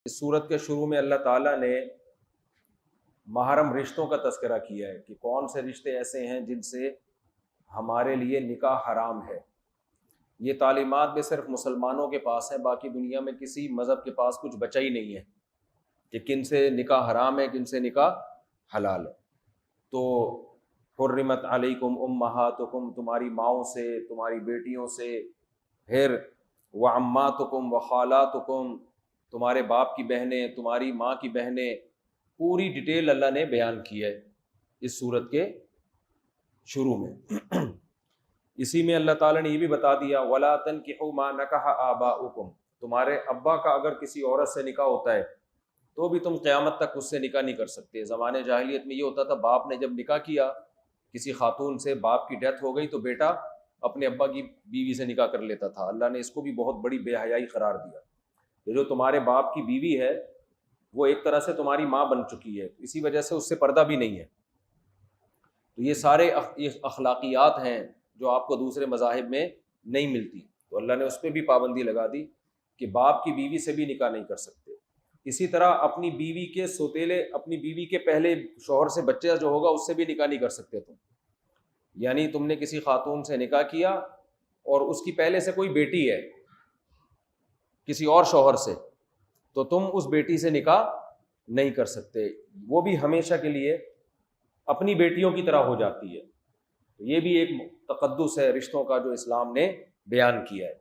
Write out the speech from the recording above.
اس صورت کے شروع میں اللہ تعالیٰ نے محرم رشتوں کا تذکرہ کیا ہے کہ کون سے رشتے ایسے ہیں جن سے ہمارے لیے نکاح حرام ہے۔ یہ تعلیمات بھی صرف مسلمانوں کے پاس ہیں، باقی دنیا میں کسی مذہب کے پاس کچھ بچا ہی نہیں ہے کہ کن سے نکاح حرام ہے، کن سے نکاح حلال ہے۔ تو حرمت علیکم امہاتکم، تمہاری ماؤں سے، تمہاری بیٹیوں سے، پھر وعماتکم وخالاتکم، تمہارے باپ کی بہنیں، تمہاری ماں کی بہنیں، پوری ڈیٹیل اللہ نے بیان کی ہے اس صورت کے شروع میں۔ اسی میں اللہ تعالیٰ نے یہ بھی بتا دیا وَلَا تَنْكِحُوا مَا نَكَحَ آبَاؤُكُمْ، تمہارے ابا کا اگر کسی عورت سے نکاح ہوتا ہے تو بھی تم قیامت تک اس سے نکاح نہیں کر سکتے۔ زمانے جاہلیت میں یہ ہوتا تھا، باپ نے جب نکاح کیا کسی خاتون سے، باپ کی ڈیتھ ہو گئی تو بیٹا اپنے ابا کی بیوی سے نکاح کر لیتا تھا۔ اللہ نے اس کو بھی بہت بڑی بے حیائی قرار دیا کہ جو تمہارے باپ کی بیوی ہے وہ ایک طرح سے تمہاری ماں بن چکی ہے، اسی وجہ سے اس سے پردہ بھی نہیں ہے۔ تو یہ سارے اخلاقیات ہیں جو آپ کو دوسرے مذاہب میں نہیں ملتی، تو اللہ نے اس پہ بھی پابندی لگا دی کہ باپ کی بیوی سے بھی نکاح نہیں کر سکتے۔ اسی طرح اپنی بیوی کے سوتیلے، اپنی بیوی کے پہلے شوہر سے بچہ جو ہوگا اس سے بھی نکاح نہیں کر سکتے تم۔ یعنی تم نے کسی خاتون سے نکاح کیا اور اس کی پہلے سے کوئی بیٹی ہے کسی اور شوہر سے، تو تم اس بیٹی سے نکاح نہیں کر سکتے، وہ بھی ہمیشہ کے لیے اپنی بیٹیوں کی طرح ہو جاتی ہے۔ یہ بھی ایک تقدس ہے رشتوں کا جو اسلام نے بیان کیا ہے۔